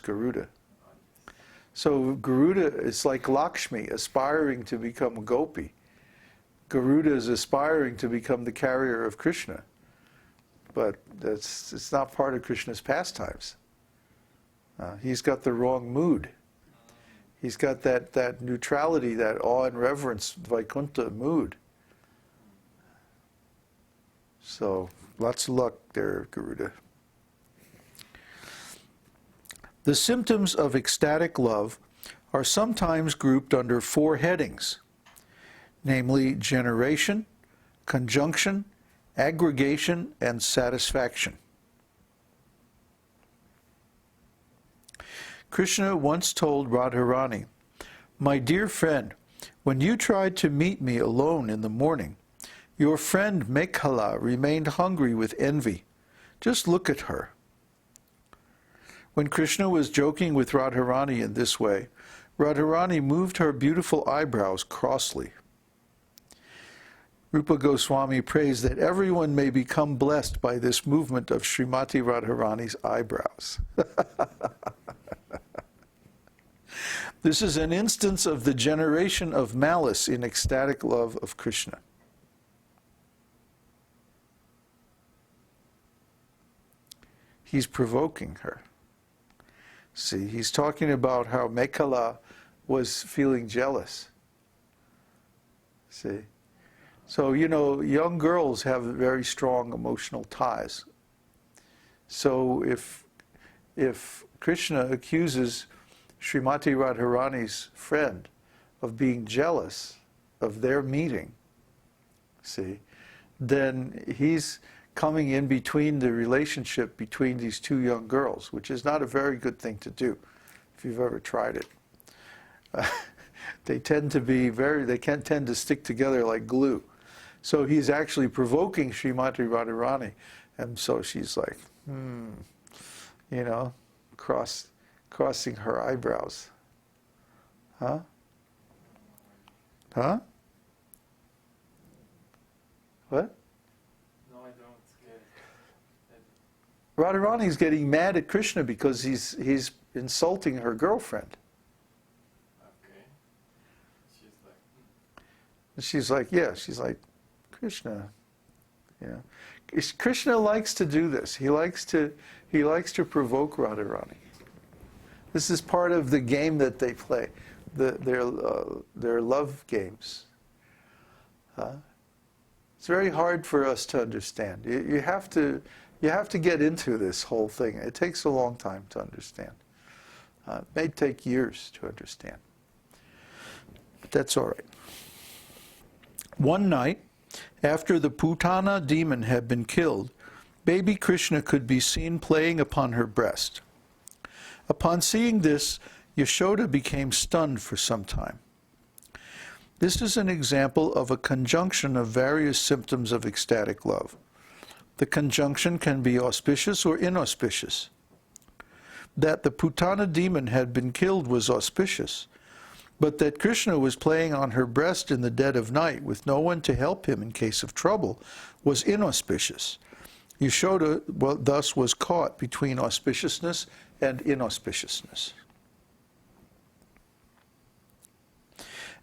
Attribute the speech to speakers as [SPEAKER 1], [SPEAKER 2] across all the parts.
[SPEAKER 1] Garuda. So Garuda is like Lakshmi, aspiring to become a gopi. Garuda is aspiring to become the carrier of Krishna. But it's not part of Krishna's pastimes. He's got the wrong mood. He's got that neutrality, that awe and reverence, Vaikuntha mood. So, lots of luck there, Garuda. The symptoms of ecstatic love are sometimes grouped under 4 headings, namely generation, conjunction, aggregation, and satisfaction. Krishna once told Radharani, "My dear friend, when you tried to meet me alone in the morning, your friend Mekhala remained hungry with envy. Just look at her." When Krishna was joking with Radharani in this way, Radharani moved her beautiful eyebrows crossly. Rupa Goswami prays that everyone may become blessed by this movement of Srimati Radharani's eyebrows. This is an instance of the generation of malice in ecstatic love of Krishna. He's provoking her. See, he's talking about how Mekhala was feeling jealous. See? So, young girls have very strong emotional ties. So if Krishna accuses Srimati Radharani's friend of being jealous of their meeting, see, then he's coming in between the relationship between these 2 young girls, which is not a very good thing to do, if you've ever tried it. They tend to stick together like glue. So he's actually provoking Srimati Radharani, and so she's like, crossing her eyebrows. Huh? Huh? What?
[SPEAKER 2] No, I don't get it.
[SPEAKER 1] Radharani's getting mad at Krishna because he's insulting her girlfriend.
[SPEAKER 2] Okay.
[SPEAKER 1] She's like, Krishna, Krishna likes to do this. He likes to provoke Radharani. This is part of the game that they play, their love games. It's very hard for us to understand. You have to get into this whole thing. It takes a long time to understand. It may take years to understand, but that's all right. One night, after the Putana demon had been killed, baby Krishna could be seen playing upon her breast. Upon seeing this, Yashoda became stunned for some time. This is an example of a conjunction of various symptoms of ecstatic love. The conjunction can be auspicious or inauspicious. That the Putana demon had been killed was auspicious, but that Krishna was playing on her breast in the dead of night with no one to help him in case of trouble was inauspicious. Yashoda thus was caught between auspiciousness and inauspiciousness.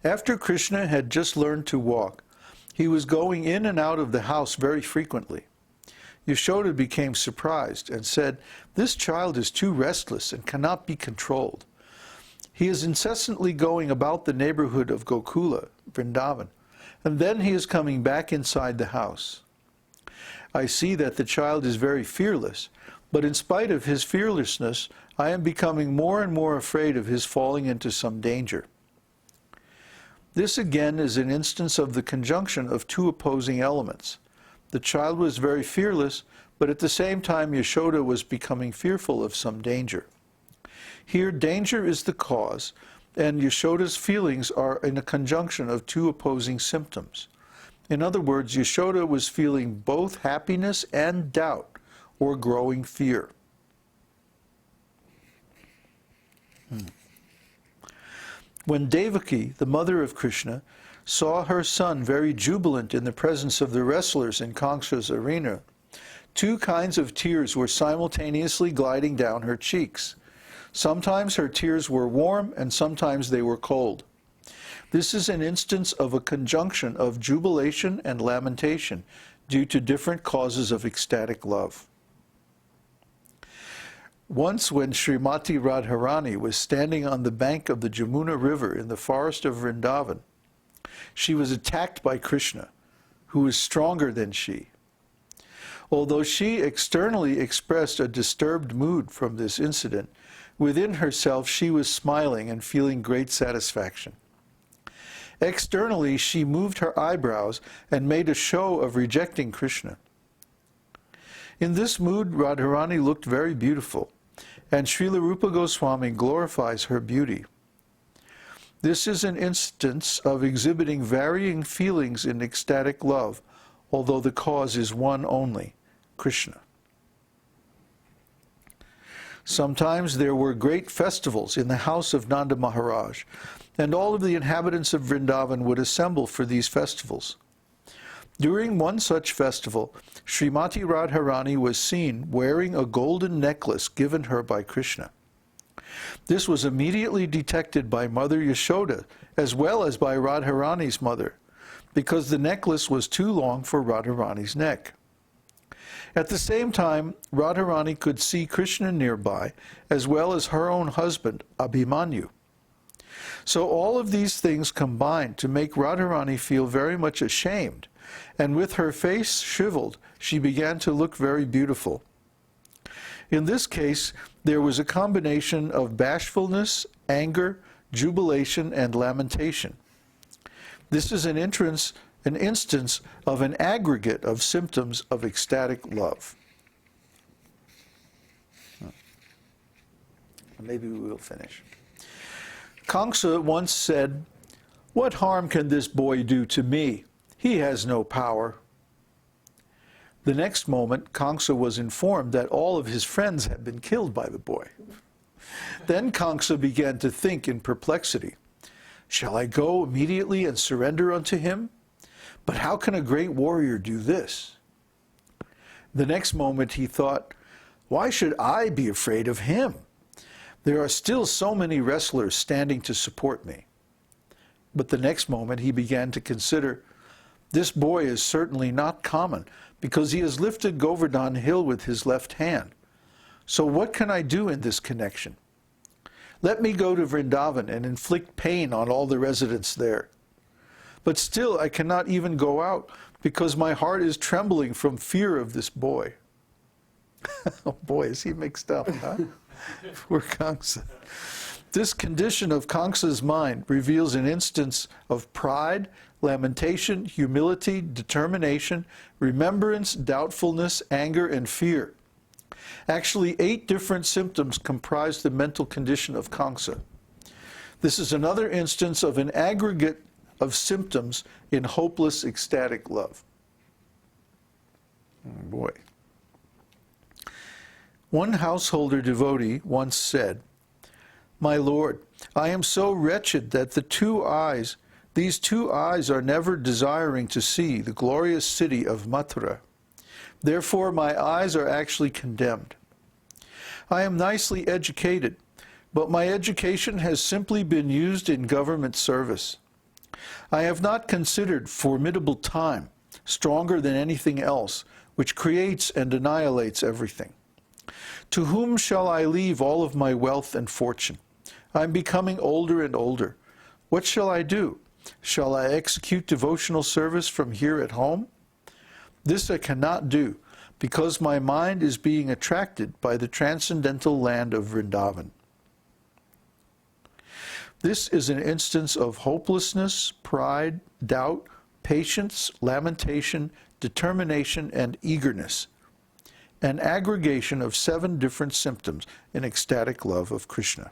[SPEAKER 1] After Krishna had just learned to walk, he was going in and out of the house very frequently. Yashoda became surprised and said, "This child is too restless and cannot be controlled. He is incessantly going about the neighborhood of Gokula, Vrindavan, and then he is coming back inside the house. I see that the child is very fearless, but in spite of his fearlessness, I am becoming more and more afraid of his falling into some danger." This again is an instance of the conjunction of 2 opposing elements. The child was very fearless, but at the same time Yashoda was becoming fearful of some danger. Here danger is the cause, and Yashoda's feelings are in a conjunction of 2 opposing symptoms. In other words, Yashoda was feeling both happiness and doubt, or growing fear. When Devaki, the mother of Krishna, saw her son very jubilant in the presence of the wrestlers in Kamsa's arena, 2 kinds of tears were simultaneously gliding down her cheeks. Sometimes her tears were warm and sometimes they were cold. This is an instance of a conjunction of jubilation and lamentation due to different causes of ecstatic love. Once when Srimati Radharani was standing on the bank of the Jamuna River in the forest of Vrindavan, she was attacked by Krishna, who was stronger than she. Although she externally expressed a disturbed mood from this incident, within herself she was smiling and feeling great satisfaction. Externally, she moved her eyebrows and made a show of rejecting Krishna. In this mood, Radharani looked very beautiful, and Srila Rupa Goswami glorifies her beauty. This is an instance of exhibiting varying feelings in ecstatic love, although the cause is one only, Krishna. Sometimes there were great festivals in the house of Nanda Maharaj, and all of the inhabitants of Vrindavan would assemble for these festivals. During one such festival, Srimati Radharani was seen wearing a golden necklace given her by Krishna. This was immediately detected by Mother Yashoda, as well as by Radharani's mother, because the necklace was too long for Radharani's neck. At the same time, Radharani could see Krishna nearby, as well as her own husband, Abhimanyu. So all of these things combined to make Radharani feel very much ashamed, and with her face shriveled, she began to look very beautiful. In this case, there was a combination of bashfulness, anger, jubilation, and lamentation. This is an instance of an aggregate of symptoms of ecstatic love. Maybe we will finish. Kamsa once said, "What harm can this boy do to me? He has no power." The next moment, Kamsa was informed that all of his friends had been killed by the boy. Then Kamsa began to think in perplexity, "Shall I go immediately and surrender unto him? But how can a great warrior do this?" The next moment he thought, "Why should I be afraid of him? There are still so many wrestlers standing to support me." But the next moment he began to consider, "This boy is certainly not common, because he has lifted Govardhan Hill with his left hand. So what can I do in this connection? Let me go to Vrindavan and inflict pain on all the residents there. But still I cannot even go out, because my heart is trembling from fear of this boy." Oh boy, is he mixed up, huh? Poor Kamsa. This condition of Kamsa's mind reveals an instance of pride, lamentation, humility, determination, remembrance, doubtfulness, anger, and fear. Actually, 8 different symptoms comprise the mental condition of Kamsa. This is another instance of an aggregate of symptoms in hopeless ecstatic love. Oh boy. One householder devotee once said, "My Lord, I am so wretched that these two eyes are never desiring to see the glorious city of Mathura. Therefore my eyes are actually condemned. I am nicely educated, but my education has simply been used in government service. I have not considered formidable time, stronger than anything else, which creates and annihilates everything. To whom shall I leave all of my wealth and fortune? I am becoming older and older. What shall I do? Shall I execute devotional service from here at home? This I cannot do, because my mind is being attracted by the transcendental land of Vrindavan." This is an instance of hopelessness, pride, doubt, patience, lamentation, determination, and eagerness, an aggregation of 7 different symptoms in ecstatic love of Krishna.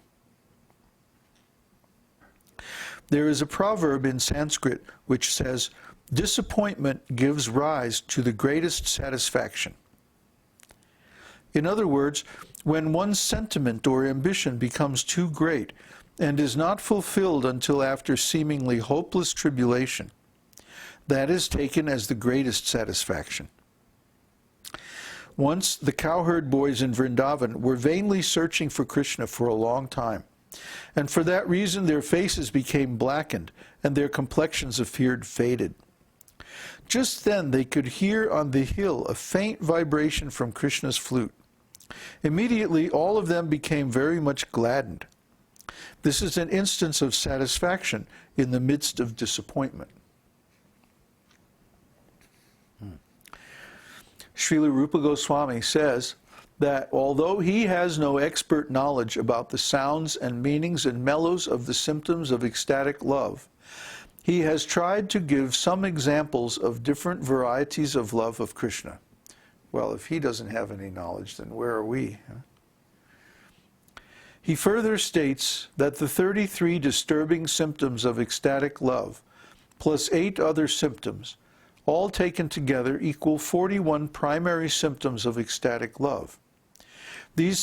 [SPEAKER 1] There is a proverb in Sanskrit which says, "Disappointment gives rise to the greatest satisfaction." In other words, when one's sentiment or ambition becomes too great and is not fulfilled until after seemingly hopeless tribulation, that is taken as the greatest satisfaction. Once, the cowherd boys in Vrindavan were vainly searching for Krishna for a long time, and for that reason their faces became blackened and their complexions appeared faded. Just then they could hear on the hill a faint vibration from Krishna's flute. Immediately all of them became very much gladdened. This is an instance of satisfaction in the midst of disappointment. Srila Rupa Goswami says that although he has no expert knowledge about the sounds and meanings and mellows of the symptoms of ecstatic love, he has tried to give some examples of different varieties of love of Krishna. Well, if he doesn't have any knowledge, then where are we? He further states that the 33 disturbing symptoms of ecstatic love, plus 8 other symptoms, all taken together equal 41 primary symptoms of ecstatic love. These